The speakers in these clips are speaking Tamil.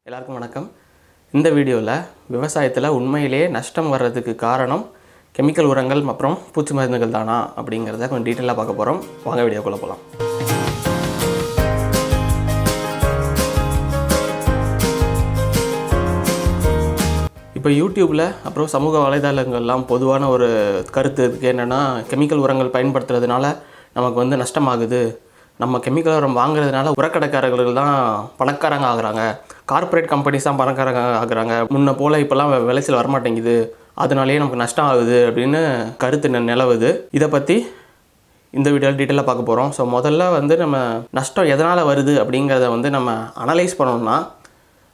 எல்லாருக்கும் வணக்கம். இந்த வீடியோவில் விவசாயத்தில் உண்மையிலேயே நஷ்டம் வர்றதுக்கு காரணம் கெமிக்கல் உரங்கள் மற்றும் பூச்சி மருந்துகள் தானா அப்படிங்கிறத கொஞ்சம் டீட்டெயிலாக பார்க்க போகிறோம். வாங்க வீடியோக்குள்ளே போகலாம். இப்போ யூடியூப்பில் அப்புறம் சமூக வலைதளங்கள்லாம் பொதுவான ஒரு கருத்து இருக்குது. என்னென்னா, கெமிக்கல் உரங்கள் பயன்படுத்துறதுனால நமக்கு நஷ்டமாகுது, நம்ம கெமிக்கல் உரம் வாங்குறதுனால உரக்கடைக்காரர்கள் தான் பணக்காரங்க ஆகுறாங்க, கார்ப்பரேட் கம்பெனிஸ் தான் பணக்காரங்க ஆகுறாங்க, முன்ன போல் இப்போல்லாம் விளைச்சல் வரமாட்டேங்குது, அதனாலேயே நமக்கு நஷ்டம் ஆகுது அப்படின்னு கருத்து நிலவுது. இதை பற்றி இந்த வீடியோவில் டீட்டெயிலாக பார்க்க போகிறோம். ஸோ முதல்ல நம்ம நஷ்டம் எதனால் வருது அப்படிங்கிறத நம்ம அனலைஸ் பண்ணோம்னா,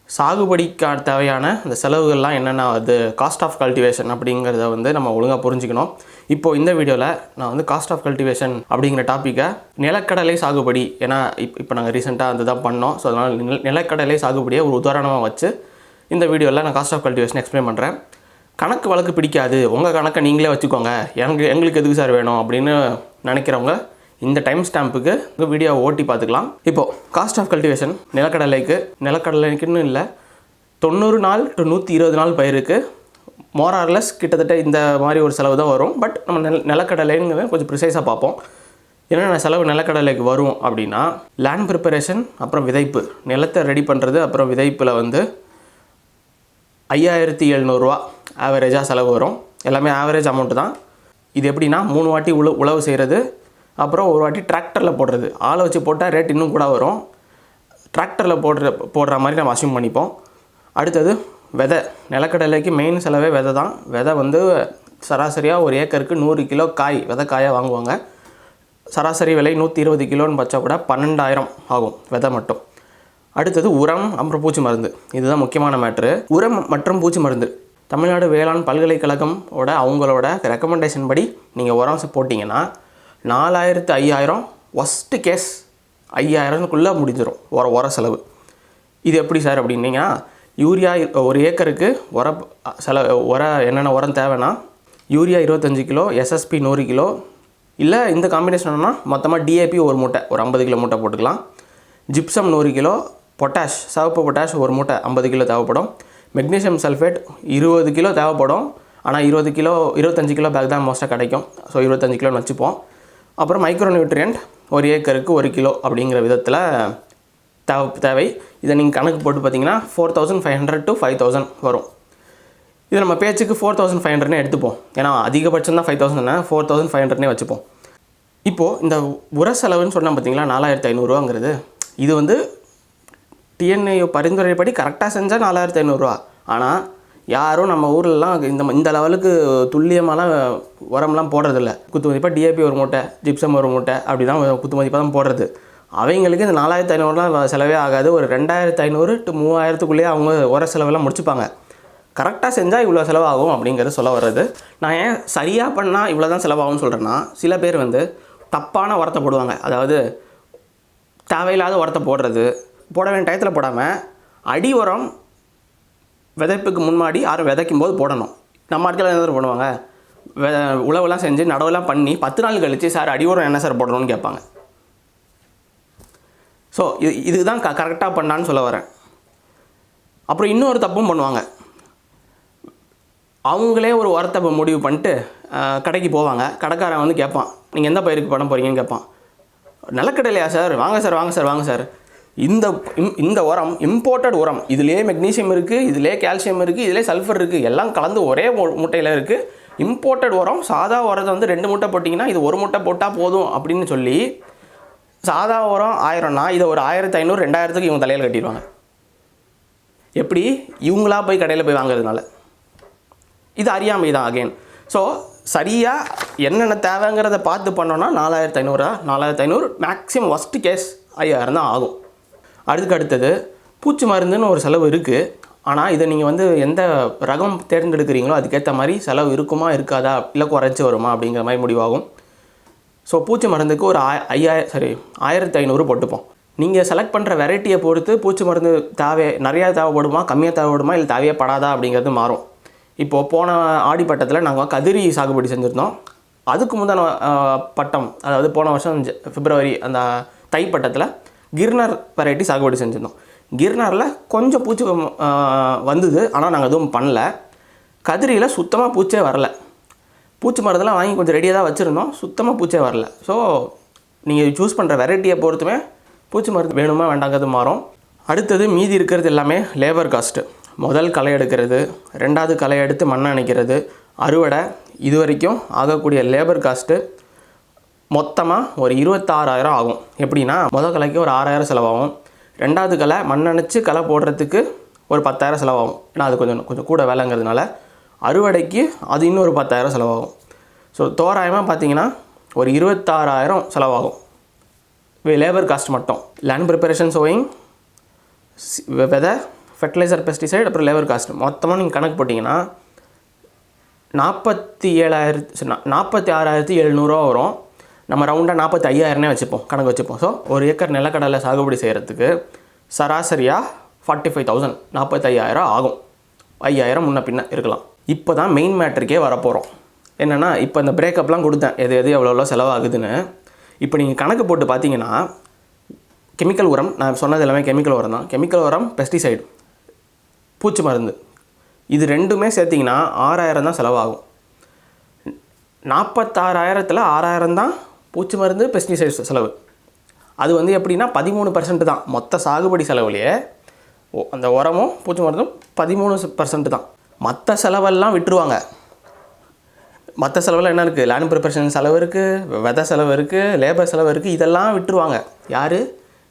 சாகுபடிக்கு தேவையான இந்த செலவுகள்லாம் என்னென்ன அது காஸ்ட் ஆஃப் கல்டிவேஷன் அப்படிங்கிறத நம்ம ஒழுங்காக புரிஞ்சுக்கணும். இப்போது இந்த வீடியோவில் நான் காஸ்ட் ஆஃப் கல்டிவேஷன் அப்படிங்கிற டாப்பிக்கை நிலக்கடலை சாகுபடி, ஏன்னா இப்போ நாங்கள் ரீசெண்டாக அதுதான் பண்ணோம். ஸோ அதனால் நிலக்கடலை சாகுபடியை ஒரு உதாரணமாக வச்சு இந்த வீடியோவில் நான் காஸ்ட் ஆஃப் கல்டிவேஷன் எக்ஸ்பிளைன் பண்ணுறேன். கணக்கு வழக்கு பிடிக்காது, உங்கள் கணக்கை நீங்களே வச்சுக்கோங்க, எங்களுக்கு எதுக்கு சார் வேணும் அப்படின்னு நினைக்கிறவங்க இந்த டைம் ஸ்டாம்புக்கு வீடியோவை ஓட்டி பார்த்துக்கலாம். இப்போது காஸ்ட் ஆஃப் கல்டிவேஷன் நிலக்கடலைக்குன்னு இல்லை, 90 நாள் டு 120 நாள் பயிருக்கு மோரார்லெஸ் கிட்டத்தட்ட இந்த மாதிரி ஒரு செலவு தான் வரும். பட் நம்ம நிலக்கடலைங்கிறத கொஞ்சம் ப்ரிசைஸாக பார்ப்போம். என்னென்ன செலவு நிலக்கடலைக்கு வரும் அப்படின்னா, லேண்ட் ப்ரிப்பரேஷன், அப்புறம் விதைப்பு, நிலத்தை ரெடி பண்ணுறது, அப்புறம் விதைப்பில் 5700 ஆவரேஜாக செலவு வரும். எல்லாமே ஆவரேஜ் அமௌண்ட்டு தான். இது எப்படின்னா, 3 வாட்டி உழவு செய்கிறது, அப்புறம் ஒரு வாட்டி டிராக்டரில் போடுறது. ஆளை வச்சு போட்டால் ரேட் இன்னும் கூட வரும். டிராக்டரில் போடுற மாதிரி நம்ம அஸ்யூம் பண்ணிப்போம். அடுத்தது விதை. நிலக்கடலைக்கு மெயின் செலவே விதை தான். விதை சராசரியாக ஒரு ஏக்கருக்கு 100 கிலோ விதைக்காயாக வாங்குவாங்க. சராசரி விலை 120 கிலோன்னு வச்சா கூட 12,000 ஆகும் விதை மட்டும். அடுத்தது உரம், அப்புறம் பூச்சி மருந்து. இதுதான் முக்கியமான மேட்ரு. உரம் மற்றும் பூச்சி மருந்து தமிழ்நாடு வேளாண் பல்கலைக்கழகம் அவங்களோட ரெக்கமெண்டேஷன் படி நீங்கள் உரம் போட்டிங்கன்னா 4,000-5,000, ஒஸ்ட்டு கேஸ் 5,000க்குள்ளே முடிஞ்சிடும் உர செலவு. இது எப்படி சார் அப்படின்னீங்கன்னா, யூரியா ஒரு ஏக்கருக்கு என்னென்ன உரம் தேவைன்னா, யூரியா 25 கிலோ, எஸ்எஸ்பி 100 கிலோ, இல்லை இந்த காம்பினேஷன்னா மொத்தமாக டிஏபி ஒரு மூட்டை, ஒரு 50 கிலோ மூட்டை போட்டுக்கலாம். ஜிப்சம் 100 கிலோ, பொட்டாஷ், சிவப்பு பொட்டாஷ் ஒரு மூட்டை 50 கிலோ தேவைப்படும். மெக்னீஷியம் சல்ஃபேட் 20 கிலோ தேவைப்படும். ஆனால் 25 கிலோ பேக் தான் மோஸ்ட்டாக கிடைக்கும். ஸோ 25 கிலோன்னு வச்சுப்போம். அப்புறம் மைக்ரோ நியூட்ரியன்ட் ஒரு ஏக்கருக்கு 1 கிலோ அப்படிங்கிற விதத்தில் தேவை. இதை நீங்கள் கணக்கு போட்டு பார்த்தீங்கன்னா 4,500 to 5,000 வரும். இது நம்ம பேச்சுக்கு 4,500னே எடுத்துப்போம். ஏன்னா அதிகபட்சம் தான் 5,000, 4,500னே வச்சுப்போம். இப்போது இந்த உர செலவுன்னு சொன்னால் பார்த்தீங்களா, 4,500 இது டிஎன்ஏ பரிந்துரைப்படி கரெக்டாக செஞ்சால் 4,500. ஆனால் யாரும் நம்ம ஊர்லலாம் இந்த லெவலுக்கு துல்லியமாலாம் உரம்லாம் போடுறதில்ல. குத்து மதிப்பாக டிஏபி ஒரு மூட்டை, ஜிப்சம் ஒரு மூட்டை அப்படி தான் குத்து மதிப்பாக தான் போடுறது. அவங்களுக்கு இந்த 4,500லாம் செலவே ஆகாது. ஒரு 2,500 to 3,000க்குள்ளேயே அவங்க உர செலவெல்லாம் முடிச்சுப்பாங்க. கரெக்டாக செஞ்சால் இவ்வளோ செலவாகும் அப்படிங்கிறது சொல்ல வர்றது. நான் ஏன் சரியாக பண்ணால் இவ்வளோ தான் செலவாகும்னு சொல்கிறேன்னா, சில பேர் தப்பான உரத்தை போடுவாங்க. அதாவது தேவையில்லாத உரத்தை போட வேண்டிய டயத்தில் போடாமல், அடி உரம் விதைப்புக்கு முன்னாடி யாரும் விதைக்கும் போது போடணும். நம்ம ஆட்கள் என்ன பண்ணுவாங்க, உழவெல்லாம் செஞ்சு நடவெல்லாம் பண்ணி 10 நாள் கழித்து, சார் அடி உரம் என்ன சார் போடணும்னு கேட்பாங்க. ஸோ இதுதான் கரெக்டாக பண்ணான்னு சொல்ல வரேன். அப்புறம் இன்னொரு தப்பும் பண்ணுவாங்க. அவங்களே ஒரு உரத்தை முடிவு பண்ணிட்டு கடைக்கு போவாங்க. கடைக்காரன் கேட்பான், நீங்கள் எந்த பயிருக்கு பண்ண போகிறீங்கன்னு கேட்பான். நிலக்கடலையா சார்? வாங்க சார். இந்த உரம் இம்போர்ட்டட் உரம். இதுலேயே மெக்னீஷியம் இருக்குது, இதுலேயே கால்சியம் இருக்குது, இதுலேயே சல்ஃபர் இருக்குது, எல்லாம் கலந்து ஒரே மூட்டையில் இருக்குது. இம்போர்ட்டட் உரம். சாதா உரத்தை 2 மூட்டை போட்டிங்கன்னா இது 1 மூட்டை போட்டால் போதும் அப்படின்னு சொல்லி, சாதா உரம் 1000னா இதை ஒரு 1,500, 2,000க்கு இவங்க தலையில் கட்டிடுவாங்க. எப்படி? இவங்களா போய் கடையில் போய் வாங்குறதுனால. இது அறியாமை தான் அகெயின். ஸோ சரியாக என்னென்ன தேவைங்கிறத பார்த்து பண்ணோன்னா 4,500 மேக்ஸிமம் ஒஸ்ட் கேஸ் 5,000 தான் ஆகும். அடுத்தது பூச்சி மருந்துன்னு ஒரு செலவு இருக்குது. ஆனால் இதை நீங்கள் எந்த ரகம் தேர்ந்தெடுக்கிறீங்களோ அதுக்கேற்ற மாதிரி செலவு இருக்குமா இருக்காதா, இல்லை குறைச்சி வருமா அப்படிங்கிற மாதிரி முடிவாகும். ஸோ பூச்சி மருந்துக்கு ஒரு 1,500 போட்டுப்போம். நீங்கள் செலக்ட் பண்ணுற வெரைட்டியை பொறுத்து பூச்சி மருந்து நிறையா தேவைப்படுமா, கம்மியாக தேவைப்படுமா, இல்லை தேவைப்படாதா அப்படிங்கிறது மாறும். இப்போது போன ஆடிப்பட்டத்தில் நாங்கள் கதிரி சாகுபடி செஞ்சுருந்தோம். அதுக்கு முந்தான பட்டம், அதாவது போன வருஷம் பிப்ரவரி அந்த தை பட்டத்தில் கிர்னர் வெரைட்டி சாகுபடி செஞ்சுருந்தோம். கிர்னாரில் கொஞ்சம் பூச்சி வந்தது, ஆனால் நாங்கள் எதுவும் பண்ணல. கதிரியில் சுத்தமாக பூச்சே வரல. பூச்சி மருந்தெல்லாம் வாங்கி கொஞ்சம் ரெடியாக தான் வச்சுருந்தோம், சுத்தமாக பூச்சே வரல. ஸோ நீங்கள் சூஸ் பண்ணுற வெரைட்டியை பொறுத்துமே பூச்சி மருந்து வேணுமா வேண்டாங்கிறது மாறும். அடுத்தது மீதி இருக்கிறது எல்லாமே லேபர் காஸ்ட்டு. முதல் களை எடுக்கிறது, ரெண்டாவது களை எடுத்து மண்ணை அணைக்கிறது, அறுவடை, இது வரைக்கும் ஆகக்கூடிய லேபர் காஸ்ட்டு மொத்தமாக ஒரு 26,000 ஆகும். எப்படின்னா முதல் கலைக்கு ஒரு 6,000 செலவாகும், ரெண்டாவது களை மண் அணைச்சி களை போடுறதுக்கு ஒரு 10,000 செலவாகும். ஏன்னா அது கொஞ்சம் கூட வேலைங்கிறதுனால அறுவடைக்கு அது இன்னும் ஒரு 10,000 செலவாகும். ஸோ தோராயமாக பார்த்தீங்கன்னா ஒரு 26,000 செலவாகும் லேபர் காஸ்ட் மட்டும். லேண்ட் ப்ரிப்பரேஷன், சோயிங், விதை, ஃபெர்டிலைசர், பெஸ்டிசைட், அப்புறம் லேபர் காஸ்ட் மொத்தமாக நீங்கள் கணக்கு போட்டிங்கன்னா 46,700 வரும். நம்ம ரவுண்டாக 45,000 வச்சுப்போம், கணக்கு வச்சுப்போம். ஸோ ஒரு ஏக்கர் நிலக்கடலை சாகுபடி செய்கிறதுக்கு சராசரியாக 45,000 45,000 ஆகும். 5,000 முன்ன பின்ன இருக்கலாம். இப்போ தான் மெயின் மேட்டருக்கே வரப்போகிறோம். என்னென்னா இப்போ இந்த பிரேக்கப்லாம் கொடுத்தேன், எது எவ்வளோ செலவாகுதுன்னு. இப்போ நீங்கள் கணக்கு போட்டு பார்த்தீங்கன்னா கெமிக்கல் உரம், நான் சொன்னது எல்லாமே கெமிக்கல் உரம் தான். கெமிக்கல் உரம், பெஸ்டிசைடு, பூச்சி மருந்து, இது ரெண்டுமே சேர்த்திங்கன்னா 6,000 தான் செலவாகும். 46,000ல் 6,000 தான் பூச்சி மருந்து, பெஸ்டிசைட்ஸ் செலவு. அது வந்து எப்படின்னா 13% தான் மொத்த சாகுபடி செலவுலையே. அந்த உரமும் பூச்சி மருந்தும் 13% தான். மற்ற செலவெல்லாம் விட்டுருவாங்க. மற்ற செலவில் என்ன இருக்குது? லேண்ட் ப்ரிப்பரேஷன் செலவு இருக்குது, விதை செலவு இருக்குது, லேபர் செலவு இருக்குது, இதெல்லாம் விட்டுருவாங்க. யார்?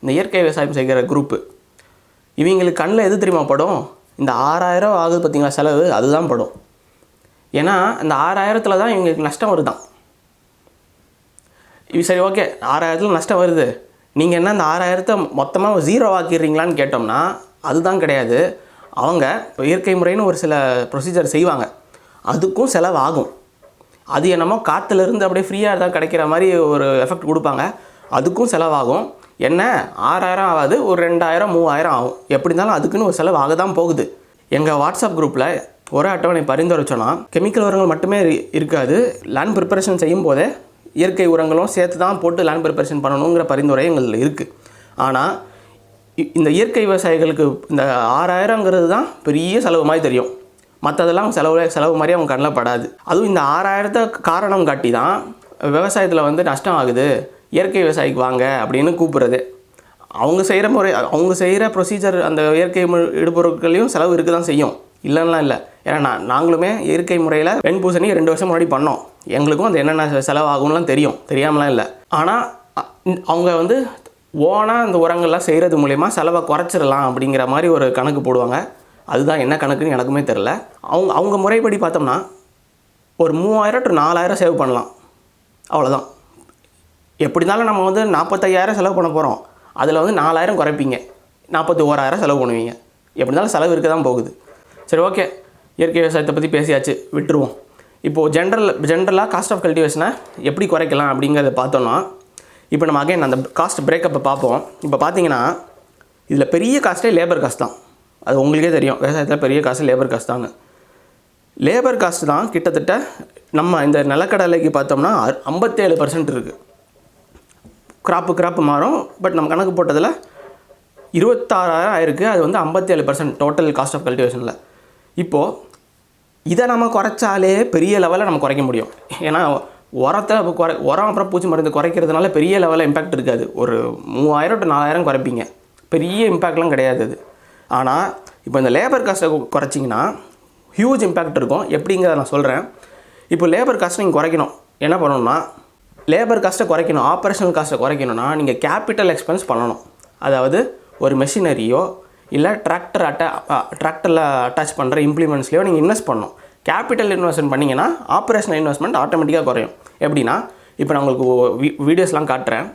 இந்த இயற்கை விவசாயம் செய்கிற குரூப்பு. இவங்களுக்கு கண்ணில் எது தெரியுமா படும்? இந்த 6,000 ஆகுது பார்த்திங்களா செலவு, அதுதான் படும். ஏன்னா அந்த 6,000த்தில் தான் இவங்களுக்கு நஷ்டம் வருதான். சரி, ஓகே, 6,000த்தில் நஷ்டம் வருது, நீங்கள் என்ன அந்த 6,000 மொத்தமாக 0 ஆக்கிடுறீங்களான்னு கேட்டோம்னா அதுதான் கிடையாது. அவங்க இயற்கை முறைன்னு ஒரு சில ப்ரொசீஜர் செய்வாங்க, அதுக்கும் செலவாகும். அது என்னமோ காற்றுலேருந்து அப்படியே ஃப்ரீயாக தான் கிடைக்கிற மாதிரி ஒரு எஃபெக்ட் கொடுப்பாங்க, அதுக்கும் செலவாகும். என்ன 6,000 ஆகாது, ஒரு 2,000 3,000 ஆகும். எப்படி இருந்தாலும் அதுக்குன்னு ஒரு செலவு ஆக தான் போகுது. எங்கள் வாட்ஸ்அப் குரூப்பில் ஒரு அட்டவணை பரிந்துரைச்சோன்னா கெமிக்கல் உரங்கள் மட்டுமே இருக்காது, லேண்ட் ப்ரிப்பரேஷன் செய்யும் போதே இயற்கை உரங்களும் சேர்த்து தான் போட்டு லேண்ட் ப்ரிப்பரேஷன் பண்ணணுங்கிற பரிந்துரை எங்களில் இருக்குது. ஆனால் இந்த இயற்கை விவசாயிகளுக்கு இந்த 6,000ங்கிறது தான் பெரிய செலவு மாதிரி தெரியும். மற்றதெல்லாம் செலவு மாதிரி அவங்க கண்ணில் படாது. அதுவும் இந்த 6,000 காரணம் காட்டி தான் விவசாயத்தில் வந்து நஷ்டம் ஆகுது, இயற்கை விவசாயிக்கு வாங்க அப்படின்னு கூப்பிட்றது. அவங்க செய்கிற முறை, அவங்க செய்கிற ப்ரொசீஜர், அந்த இயற்கை இடுபொருட்களையும் செலவு இருக்க தான் செய்யும், இல்லைன்னா இல்லை. ஏன்னா நாங்களுமே இயற்கை முறையில் வெண்பூசணி 2 வருஷம் முன்னாடி பண்ணோம், எங்களுக்கும் அது என்னென்ன செலவாகும்லாம் தெரியும், தெரியாமலாம் இல்லை. ஆனால் அவங்க வந்து ஓனாக அந்த உரங்கள்லாம் செய்கிறது மூலிமா செலவை குறைச்சிடலாம் அப்படிங்கிற மாதிரி ஒரு கணக்கு போடுவாங்க. அதுதான் என்ன கணக்குன்னு எனக்குமே தெரில. அவங்க முறைப்படி பார்த்தோம்னா ஒரு 3,000 to 4,000 சேவ் பண்ணலாம், அவ்வளோதான். எப்படி இருந்தாலும் நம்ம வந்து 45,000 செலவு பண்ண போகிறோம், அதில் வந்து 4,000 குறைப்பீங்க, 41,000 செலவு பண்ணுவீங்க. எப்படி இருந்தாலும் செலவு இருக்க தான் போகுது. சரி, ஓகே, இயற்கை விவசாயத்தை பற்றி பேசியாச்சு, விட்டுருவோம். இப்போது ஜென்ரலாக காஸ்ட் ஆஃப் கல்டிவேஷனை எப்படி குறைக்கலாம் அப்படிங்கிறத பார்த்தோன்னா, இப்போ நம்ம அகைன் அந்த காஸ்ட் பிரேக்கப்பை பார்ப்போம். இப்போ பார்த்தீங்கன்னா இதில் பெரிய காஸ்ட்டே லேபர் காஸ்ட் தான். அது உங்களுக்கே தெரியும், விவசாயத்தில் பெரிய காஸ்ட்டு லேபர் காஸ்ட் தான். லேபர் காஸ்ட் தான் கிட்டத்தட்ட நம்ம இந்த நிலக்கடலைக்கு பார்த்தோம்னா 57% இருக்குது. கிராப்பு மாறும், பட் நம்ம கணக்கு போட்டதில் 26,000 ஆயிருக்கு. அது வந்து 57% டோட்டல் காஸ்ட் ஆஃப் கல்டிவேஷனில். இப்போது இதை நம்ம குறைச்சாலே பெரிய லெவலில் நம்ம குறைக்க முடியும். ஏன்னா உரத்தை உரம் அப்புறம் பூச்சி மருந்து குறைக்கிறதுனால பெரிய லெவலில் இம்பேக்ட் இருக்காது. ஒரு 3,000 to 4,000 குறைப்பீங்க, பெரிய இம்பேக்ட்லாம் கிடையாது அது. ஆனால் இப்போ இந்த லேபர் காஸ்ட்டை குறைச்சிங்கன்னா ஹியூஜ் இம்பேக்ட் இருக்கும். எப்படிங்கிறத நான் சொல்கிறேன். இப்போ லேபர் காஸ்ட்டை நீங்கள் குறைக்கணும், என்ன பண்ணணும்னா லேபர் காஸ்ட்டை குறைக்கணும், ஆப்ரேஷனல் காஸ்ட்டை குறைக்கணும்னா நீங்கள் கேபிட்டல் எக்ஸ்பென்ஸ் பண்ணணும். அதாவது ஒரு மெஷினரியோ இல்லை டிராக்டரில் அட்டாச் பண்ணுற இம்ப்ளிமெண்ட்ஸ்லையோ நீங்கள் இன்வெஸ்ட் பண்ணணும். கேபிட்டல் இன்வெஸ்ட்மெண்ட் பண்ணிங்கன்னா ஆப்ரேஷனல் இன்வெஸ்ட்மெண்ட் ஆட்டோமேட்டிக்காக குறையும். எப்படின்னா இப்போ நான் உங்களுக்கு வீடியோஸ்லாம் காட்டுறேன்.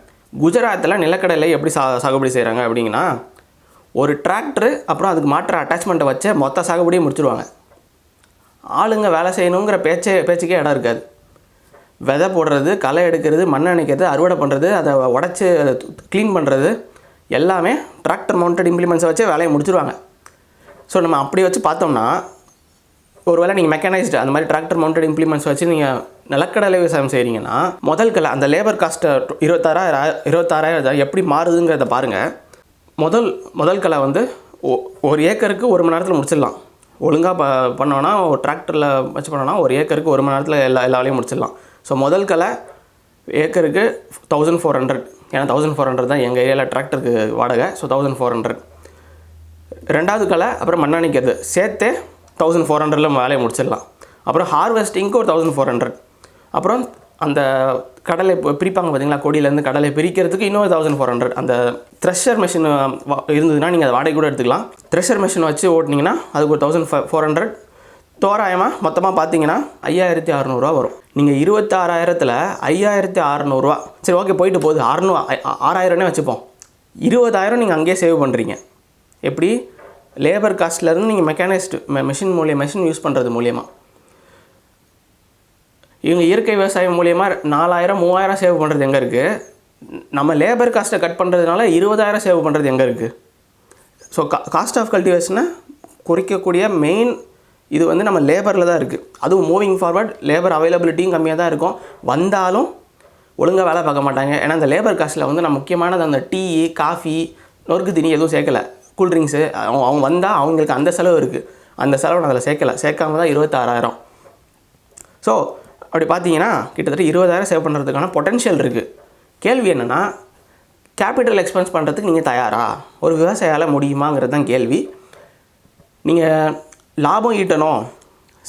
குஜராத்தில் நிலக்கடலை எப்படி சாகுபடி செய்கிறாங்க அப்படிங்கன்னா, ஒரு டிராக்டரு அப்புறம் அதுக்கு மாற்ற அட்டாச்மெண்ட்டை வச்சு மொத்த சாகுபடியை முடிச்சுடுவாங்க. ஆளுங்க வேலை செய்யணுங்கிற பேச்சுக்கே இடம் இருக்காது. விதை போடுறது, களை எடுக்கிறது, மண் அணைக்கிறது, அறுவடை பண்ணுறது, அதை உடச்சி க்ளீன் பண்ணுறது எல்லாமே டிராக்டர் மவுண்டட் இம்ப்ளிமெண்ட்ஸை வச்சு வேலையை முடிச்சுடுவாங்க. ஸோ நம்ம அப்படி வச்சு பார்த்தோம்னா, ஒரு வேளை நீங்கள் மெக்கானைஸ்டு அந்த மாதிரி டிராக்டர் மவுண்டட் இம்ப்ளிமெண்ட்ஸ் வச்சு நீங்கள் நிலக்கடலை விவசாயம் செய்கிறீங்கன்னா முதல் களை அந்த லேபர் காஸ்ட்டை 26,000 எப்படி மாறுதுங்கிறத பாருங்கள். முதல் களை வந்து ஒரு ஏக்கருக்கு 1 மணி நேரத்தில் முடிச்சிடலாம். ஒழுங்காக பண்ணோன்னா ஒரு டிராக்டரில் வச்சு பண்ணோன்னா ஒரு ஏக்கருக்கு 1 மணி நேரத்தில் எல்லா வேலையும் முடிச்சிடலாம். ஸோ முதல் களை ஏக்கருக்கு 1400. ஏன்னா 1400 தான் எங்கள் ஏரியாவில் டிராக்டருக்கு வாடகை. ஸோ 1400. ரெண்டாவது களை அப்புறம் மண்ணாணிக்கிறது சேர்த்தே 1400ல் வேலையை முடிச்சிடலாம். அப்புறம் ஹார்வெஸ்டிங்க்கு ஒரு 1400. அப்புறம் அந்த கடலை பிரிப்பாங்க பார்த்தீங்களா, கொடியிலேருந்து கடலை பிரிக்கிறதுக்கு இன்னொரு 1400. அந்த த்ரெஷர் மிஷின் இருந்ததுன்னா நீங்கள் அதை வாடகை கூட எடுத்துக்கலாம். த்ரெஷர் மிஷின் வச்சு ஓட்டினீங்கன்னா அதுக்கு ஒரு 1400. தோராயமாக மொத்தமாக பார்த்தீங்கன்னா 5600 வரும். நீங்கள் 26,000ல் 5600. சரி, ஓகே, போயிட்டு போகுது 6000 வச்சுப்போம். 20,000 நீங்கள் அங்கேயே சேவ் பண்ணுறீங்க. எப்படி? லேபர் காஸ்ட்லேருந்து நீங்கள் மெஷின் யூஸ் பண்ணுறது மூலியமாக. இவங்க இயற்கை விவசாயம் மூலியமாக 4000 3000 சேவ் பண்ணுறது எங்கே இருக்குது? நம்ம லேபர் காஸ்ட்டை கட் பண்ணுறதுனால 20,000 சேவ் பண்ணுறது எங்கே இருக்குது? ஸோ காஸ்ட் ஆஃப் கல்டிவேஷனை குறைக்கக்கூடிய மெயின் இது வந்து நம்ம லேபரில் தான் இருக்குது. அதுவும் மூவிங் ஃபார்வர்ட் லேபர் அவைலபிலிட்டியும் கம்மியாக தான் இருக்கும். வந்தாலும் ஒழுங்காக வேலை பார்க்க மாட்டாங்க. ஏன்னா அந்த லேபர் காஸ்ட்டில் வந்து நம்ம முக்கியமானது அந்த டீ, காஃபி, நொறுக்கு தண்ணி எதுவும் சேர்க்கலை. கூல்ட்ரிங்க்ஸு அவங்க வந்தால் அவங்களுக்கு அந்த செலவு இருக்குது. அந்த செலவு நான் அதில் சேர்க்காம தான் 26,000. ஸோ அப்படி பார்த்தீங்கன்னா கிட்டத்தட்ட 20,000 சேவ் பண்ணுறதுக்கான பொட்டென்ஷியல் இருக்குது. கேள்வி என்னென்னா, கேபிட்டல் எக்ஸ்பென்ஸ் பண்ணுறதுக்கு நீங்கள் தயாரா? ஒரு விவசாயியால் முடியுமாங்கிறது தான் கேள்வி. நீங்கள் லாபம் ஈட்டணும்,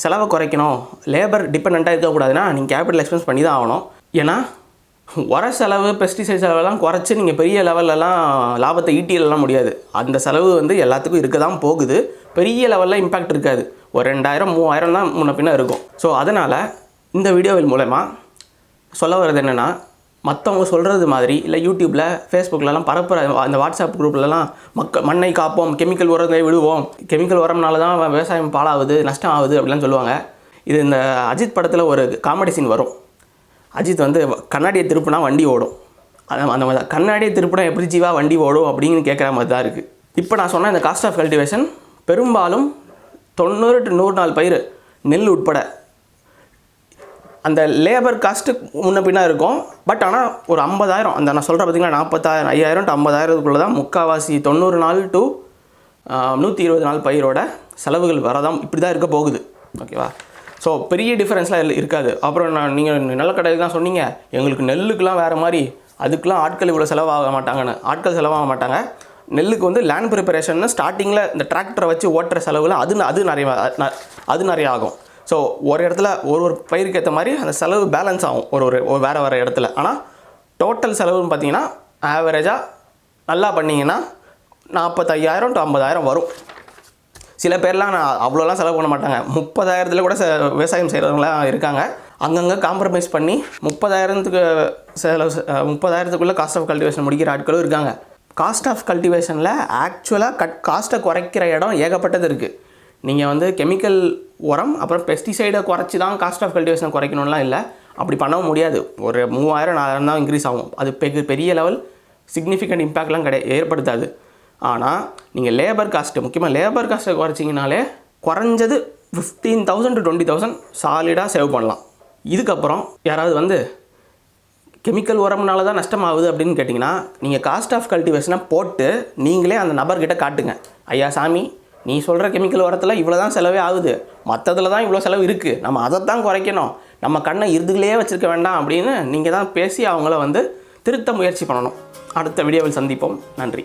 செலவை குறைக்கணும், லேபர் டிபெண்ட்டாக இருக்கக்கூடாதுன்னா நீங்கள் கேபிட்டல் எக்ஸ்பென்ஸ் பண்ணி தான் ஆகணும். ஏன்னா உர செலவு, பெஸ்டிசைட் செலவெல்லாம் குறைச்சி நீங்கள் பெரிய லெவல்லலாம் லாபத்தை ஈட்டிடலாம் முடியாது. அந்த செலவு வந்து எல்லாத்துக்கும் இருக்க தான் போகுது. பெரிய லெவலில் இம்பேக்ட் இருக்காது. ஒரு 2000 3000 தான் முன்ன பின்ன இருக்கும். ஸோ அதனால் இந்த வீடியோவில் மூலமா சொல்ல வர்றது என்னென்னா, மற்றவங்க சொல்கிறது மாதிரி இல்லை யூடியூப்பில் ஃபேஸ்புக்கிலலாம் பரப்புகிற அந்த வாட்ஸ்அப் குரூப்லலாம் மண்ணை காப்போம், கெமிக்கல் உரத்தை விடுவோம், கெமிக்கல் உரம்னால தான் விவசாயம் பாழாகுது, நஷ்டம் ஆகுது அப்படிலாம் சொல்லுவாங்க. இது இந்த அஜித் படத்தில் ஒரு காமெடி சீன் வரும். அஜித் வந்து கண்ணாடியை திருப்பினா வண்டி ஓடும். அந்த மாதிரி கண்ணாடியை திருப்பினா எப்படி ஜீவா வண்டி ஓடும் அப்படின்னு கேட்குற மாதிரி தான் இருக்குது. இப்போ நான் சொன்ன இந்த காஸ்ட் ஆஃப் கல்டிவேஷன் பெரும்பாலும் 90 to 100 நாள் பயிர் நெல் உட்பட அந்த லேபர் காஸ்ட்டு முன்ன பின்னா இருக்கும். பட் ஆனால் ஒரு 50,000 அந்த நான் சொல்கிற பார்த்தீங்கன்னா 40,000 50,000 to 50,000க்குள்ளே தான் முக்கால்வாசி 90 நாள் to 120 நாள் பயிரோட செலவுகள் வரதான் இப்படி தான் இருக்க போகுது. ஓகேவா? ஸோ பெரிய டிஃப்ரென்ஸ்லாம் இருக்காது. அப்புறம் நீங்கள் நல்ல கடையில் தான் சொன்னீங்க, எங்களுக்கு நெல்லுக்கெலாம் வேறு மாதிரி, அதுக்கெலாம் ஆட்கள் இவ்வளோ செலவாக மாட்டாங்கன்னு. ஆட்கள் செலவாக மாட்டாங்க. நெல்லுக்கு வந்து லேண்ட் ப்ரிப்பரேஷன் ஸ்டார்டிங்கில் இந்த டிராக்டரை வச்சு ஓட்டுற செலவில் அது நிறைய ஆகும். ஸோ ஒரு இடத்துல ஒரு பயிருக்கு ஏற்ற மாதிரி அந்த செலவு பேலன்ஸ் ஆகும் ஒரு வேறு இடத்துல. ஆனால் டோட்டல் செலவுன்னு பார்த்தீங்கன்னா ஆவரேஜாக நல்லா பண்ணிங்கன்னா 45,000 to 50,000 வரும். சில பேர்லாம் நான் அவ்வளோலாம் செலவு பண்ண மாட்டாங்க. 30,000 கூட விவசாயம் செய்கிறவங்களாம் இருக்காங்க. அங்கங்கே காம்ப்ரமைஸ் பண்ணி 30,000க்குள்ளே காஸ்ட் ஆஃப் கல்டிவேஷன் முடிக்கிற ஆட்களும் இருக்காங்க. காஸ்ட் ஆஃப் கல்டிவேஷனில் ஆக்சுவலாக காஸ்ட்டை குறைக்கிற இடம் ஏகப்பட்டது இருக்குது. நீங்கள் வந்து கெமிக்கல் உரம் அப்புறம் பெஸ்டிசைடை குறைச்சி தான் காஸ்ட் ஆஃப் கல்டிவேஷனை குறைக்கணும்லாம் இல்லை. அப்படி பண்ணவும் முடியாது. ஒரு 3000 4000 தான் இன்க்ரீஸ் ஆகும். அது பெரிய லெவல் சிக்னிஃபிகண்ட் இம்பேக்ட்லாம் ஏற்படுத்தாது. ஆனால் நீங்கள் லேபர் காஸ்ட்டு, முக்கியமாக லேபர் காஸ்ட்டை குறைச்சிங்கனாலே குறைஞ்சது 15,000 to 20,000 சாலிடாக சேவ் பண்ணலாம். இதுக்கப்புறம் யாராவது வந்து கெமிக்கல் உரம்னால தான் நஷ்டமாகுது அப்படின்னு கேட்டிங்கன்னா, நீங்கள் காஸ்ட் ஆஃப் கல்டிவேஷனை போட்டு நீங்களே அந்த நபர்கிட்ட காட்டுங்க. ஐயா சாமி, நீ சொல்கிற கெமிக்கல் உரத்தில் இவ்வளோ தான் செலவே ஆகுது, மற்றதில் தான் இவ்வளோ செலவு இருக்குது, நம்ம அதை தான் குறைக்கணும், நம்ம கண்ணை இருதுகளே வச்சுருக்க வேண்டாம் அப்படின்னு நீங்கள் தான் பேசி அவங்கள வந்து திருத்த முயற்சி பண்ணணும். அடுத்த வீடியோவில் சந்திப்போம். நன்றி.